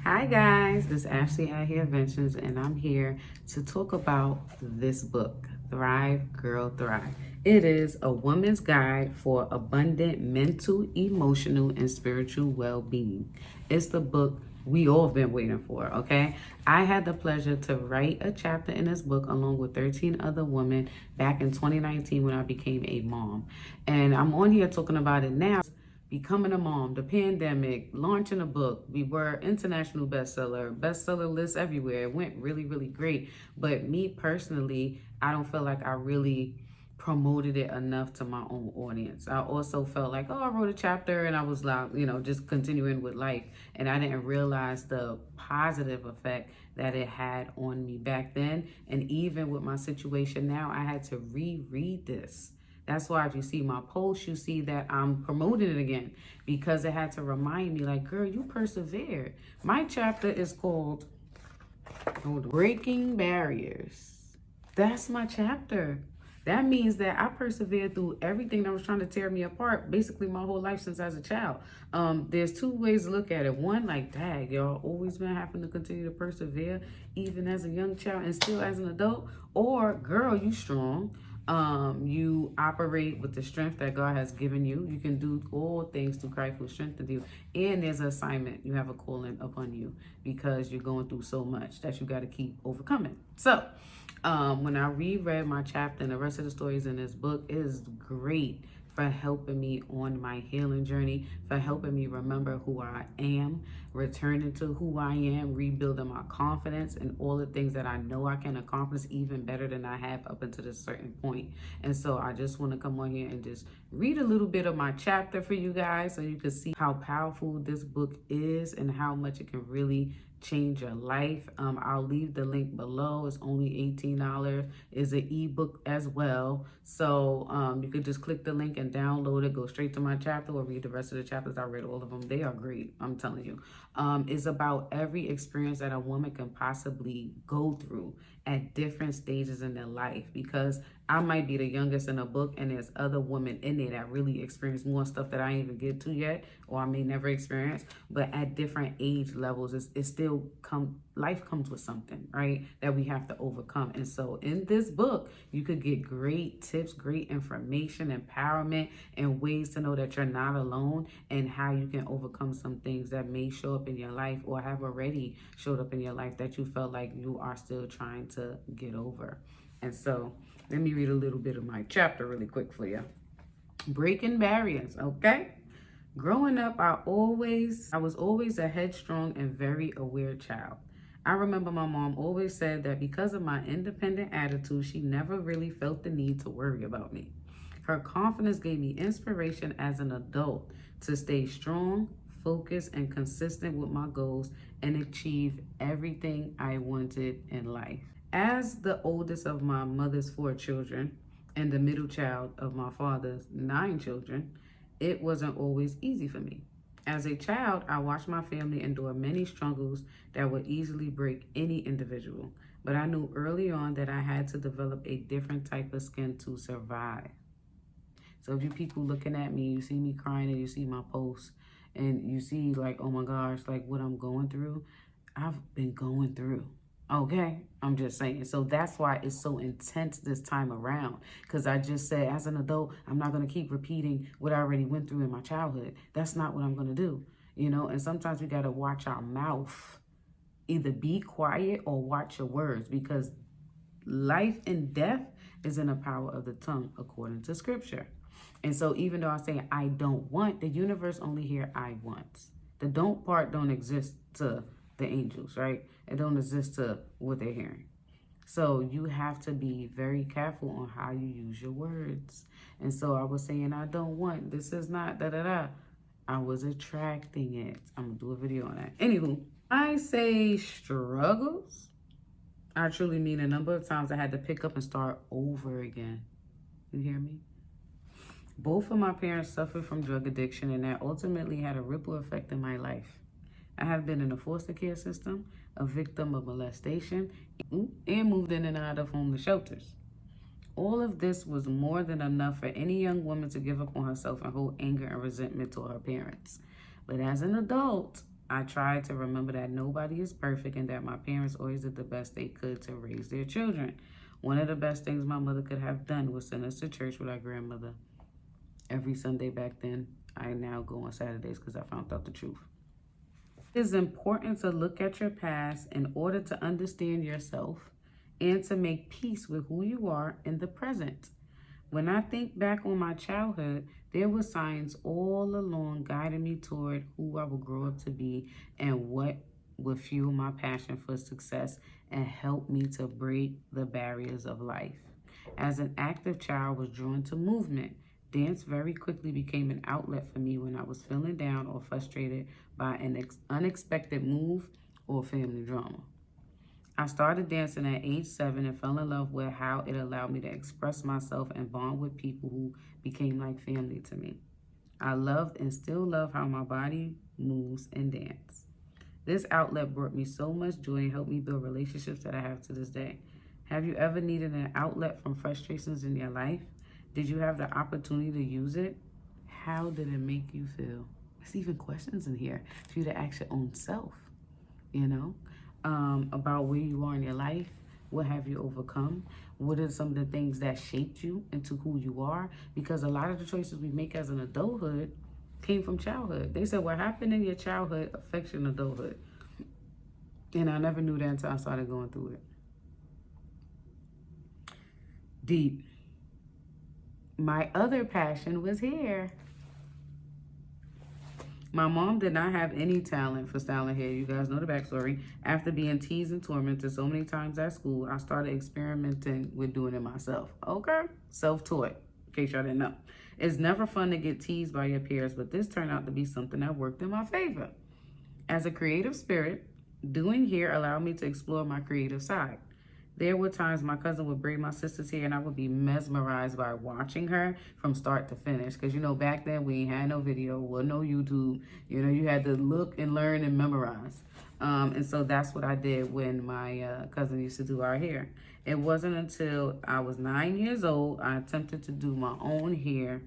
Hi guys, this is Ashley out here Inventions, and I'm here to talk about this book, Thrive Girl Thrive. It is a woman's guide for abundant mental, emotional, and spiritual well-being. It's the book we all have been waiting for, okay? I had the pleasure to write a chapter in this book along with 13 other women back in 2019 when I became a mom. And I'm on here talking about it now. Becoming a mom, the pandemic, launching a book. We were international bestseller lists everywhere. It went really, really great. But me personally, I don't feel like I really promoted it enough to my own audience. I also felt like, I wrote a chapter and I was like, just continuing with life. And I didn't realize the positive effect that it had on me back then. And even with my situation now, I had to reread this. That's why if you see my post, you see that I'm promoting it again because it had to remind me like, girl, you persevered. My chapter is called Breaking Barriers. That's my chapter. That means that I persevered through everything that was trying to tear me apart, basically my whole life since as a child. There's two ways to look at it. One, like, dang, y'all always been having to continue to persevere, even as a young child and still as an adult. Or, girl, you strong. You operate with the strength that God has given you. You can do all things through Christ who strengthens you. And there's an assignment. You have a calling upon you because you're going through so much that you got to keep overcoming. So, when I reread my chapter and the rest of the stories in this book, it is great for helping me on my healing journey, for helping me remember who I am, returning to who I am, rebuilding my confidence and all the things that I know I can accomplish even better than I have up until this certain point. And so I just want to come on here and just read a little bit of my chapter for you guys so you can see how powerful this book is and how much it can really change your life. I'll leave the link below. It's only $18. It's an ebook as well. So you could just click the link and download it, go straight to my chapter or read the rest of the chapters. I read all of them. They are great. I'm telling you. It's about every experience that a woman can possibly go through at different stages in their life, because I might be the youngest in a book and there's other women in there that really experience more stuff that I ain't even get to yet, or I may never experience, but at different age levels, it still life comes with something, right, that we have to overcome. And so in this book, you could get great tips, great information, empowerment, and ways to know that you're not alone and how you can overcome some things that may show up in your life or have already showed up in your life that you felt like you are still trying to get over. And so let me read a little bit of my chapter really quick for you. Breaking barriers, okay? Growing up, I was always a headstrong and very aware child. I remember my mom always said that because of my independent attitude, she never really felt the need to worry about me. Her confidence gave me inspiration as an adult to stay strong, focused, and consistent with my goals and achieve everything I wanted in life. As the oldest of my mother's 4 children and the middle child of my father's 9 children, it wasn't always easy for me. As a child, I watched my family endure many struggles that would easily break any individual. But I knew early on that I had to develop a different type of skin to survive. So if you people looking at me, you see me crying and you see my posts and you see like, oh my gosh, like what I'm going through, I've been going through. Okay, I'm just saying. So that's why it's so intense this time around. Because I just said, as an adult, I'm not going to keep repeating what I already went through in my childhood. That's not what I'm going to do. And sometimes we got to watch our mouth. Either be quiet or watch your words, because life and death is in the power of the tongue, according to scripture. And so even though I say I don't want, the universe only hear I want. The don't part don't exist to the angels, right? It don't exist to what they're hearing. So you have to be very careful on how you use your words. And so I was saying, I don't want, this is not da-da-da. I was attracting it. I'm going to do a video on that. Anywho, I say struggles. I truly mean a number of times I had to pick up and start over again. You hear me? Both of my parents suffered from drug addiction, and that ultimately had a ripple effect in my life. I have been in the foster care system, a victim of molestation, and moved in and out of homeless shelters. All of this was more than enough for any young woman to give up on herself and hold anger and resentment toward her parents. But as an adult, I tried to remember that nobody is perfect and that my parents always did the best they could to raise their children. One of the best things my mother could have done was send us to church with our grandmother every Sunday back then. I now go on Saturdays because I found out the truth. It is important to look at your past in order to understand yourself and to make peace with who you are in the present. When I think back on my childhood, there were signs all along guiding me toward who I would grow up to be and what would fuel my passion for success and help me to break the barriers of life. As an active child, I was drawn to movement. Dance very quickly became an outlet for me when I was feeling down or frustrated by an unexpected move or family drama. I started dancing at age 7 and fell in love with how it allowed me to express myself and bond with people who became like family to me. I loved and still love how my body moves and dance. This outlet brought me so much joy and helped me build relationships that I have to this day. Have you ever needed an outlet from frustrations in your life? Did you have the opportunity to use it? How did it make you feel? There's even questions in here for you to ask your own self, about where you are in your life. What have you overcome? What are some of the things that shaped you into who you are? Because a lot of the choices we make as an adulthood came from childhood. They said what happened in your childhood affects your adulthood. And I never knew that until I started going through it. Deep. My other passion was hair. My mom did not have any talent for styling hair. You guys know the backstory. After being teased and tormented so many times at school, I started experimenting with doing it myself. Okay? Self-taught, in case y'all didn't know. It's never fun to get teased by your peers, but this turned out to be something that worked in my favor. As a creative spirit, doing hair allowed me to explore my creative side. There were times my cousin would braid my sister's hair and I would be mesmerized by watching her from start to finish. Because, back then we ain't had no video, well, no YouTube. You had to look and learn and memorize. And so that's what I did when my cousin used to do our hair. It wasn't until I was 9 years old I attempted to do my own hair,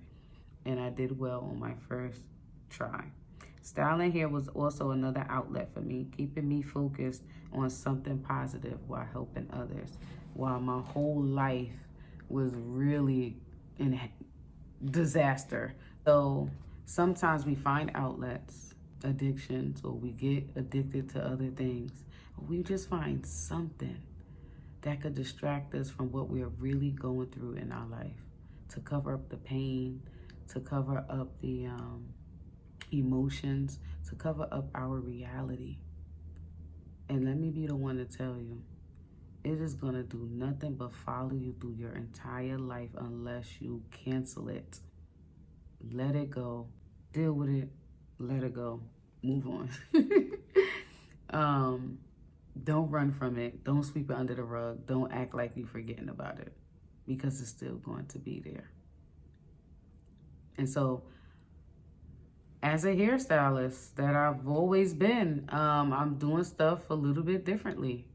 and I did well on my first try. Styling hair was also another outlet for me, keeping me focused on something positive while helping others, while my whole life was really in disaster. So sometimes we find outlets, addictions, or we get addicted to other things. We just find something that could distract us from what we're really going through in our life, to cover up the pain, to cover up the emotions, to cover up our reality. And let me be the one to tell you, it is going to do nothing but follow you through your entire life unless you cancel it. Let it go. Deal with it. Let it go. Move on. Don't run from it. Don't sweep it under the rug. Don't act like you're forgetting about it, because it's still going to be there. And so, as a hairstylist that I've always been, I'm doing stuff a little bit differently.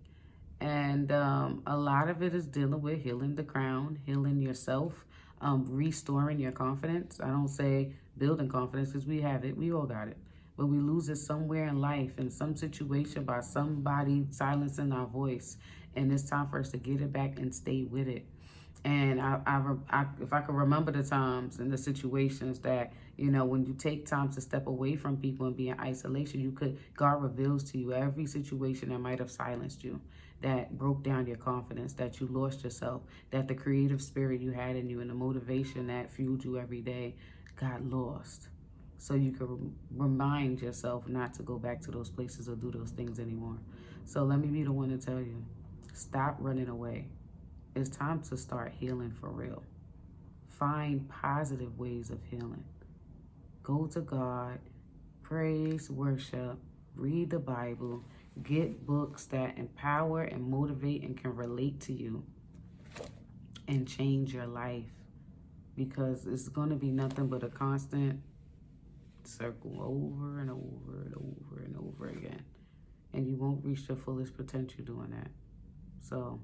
And a lot of it is dealing with healing the crown, healing yourself, restoring your confidence. I don't say building confidence, because we have it. We all got it. But we lose it somewhere in life, in some situation, by somebody silencing our voice. And it's time for us to get it back and stay with it. And if I could remember the times and the situations that, when you take time to step away from people and be in isolation, God reveals to you every situation that might have silenced you, that broke down your confidence, that you lost yourself, that the creative spirit you had in you and the motivation that fueled you every day got lost. So you can remind yourself not to go back to those places or do those things anymore. So let me be the one to tell you, stop running away. It's time to start healing for real. Find positive ways of healing. Go to God, praise, worship, read the Bible, get books that empower and motivate and can relate to you, and change your life, because it's going to be nothing but a constant circle over and over and over and over again, and you won't reach your fullest potential doing that. So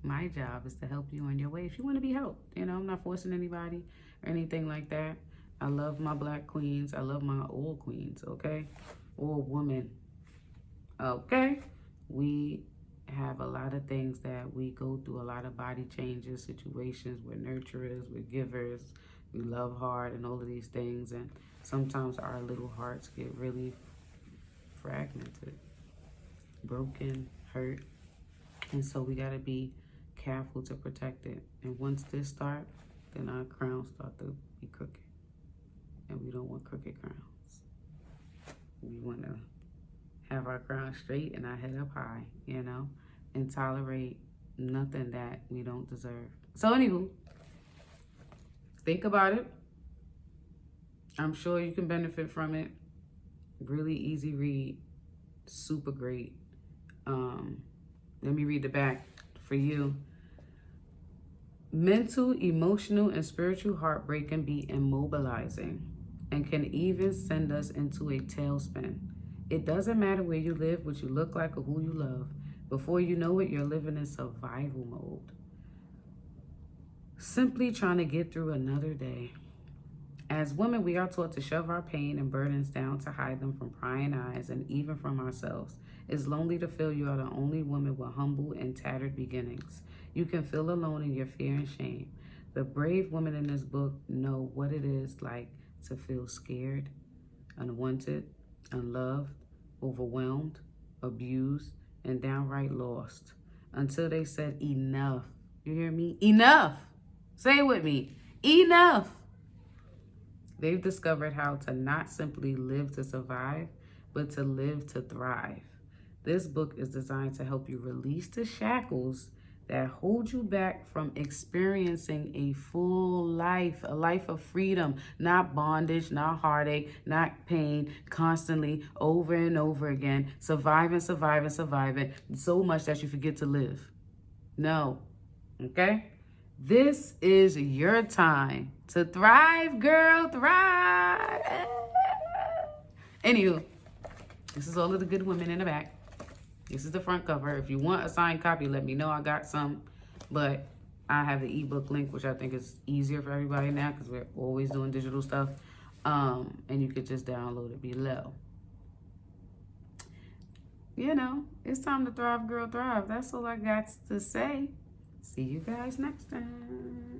my job is to help you on your way if you want to be helped. I'm not forcing anybody or anything like that. I love my Black queens. I love my old queens, okay? or woman. Okay? We have a lot of things that we go through, a lot of body changes, situations. We're nurturers, we're givers, we love hard, and all of these things. And sometimes our little hearts get really fragmented, broken, hurt. And so we got to be careful to protect it. And once this starts, then our crowns start to be crooked. And we don't want crooked crowns. We want to have our crown straight and our head up high, you know, and tolerate nothing that we don't deserve. So anywho, think about it. I'm sure you can benefit from it. Really easy read, super great. Let me read the back for you. Mental, emotional, and spiritual heartbreak can be immobilizing and can even send us into a tailspin. It doesn't matter where you live, what you look like, or who you love. Before you know it, you're living in survival mode. Simply trying to get through another day. As women, we are taught to shove our pain and burdens down to hide them from prying eyes and even from ourselves. It's lonely to feel you are the only woman with humble and tattered beginnings. You can feel alone in your fear and shame. The brave women in this book know what it is like to feel scared, unwanted, unloved, overwhelmed, abused, and downright lost. Until they said enough. You hear me? Enough! Say it with me. Enough! They've discovered how to not simply live to survive, but to live to thrive. This book is designed to help you release the shackles that hold you back from experiencing a full life, a life of freedom, not bondage, not heartache, not pain, constantly over and over again, surviving so much that you forget to live. No, okay? This is your time to thrive, girl, thrive. Anywho, this is all of the good women in the back. This is the front cover. If you want a signed copy, let me know. I got some, but I have the ebook link, which I think is easier for everybody now because we're always doing digital stuff. And you could just download it below. You know, it's time to thrive, girl, thrive. That's all I got to say. See you guys next time.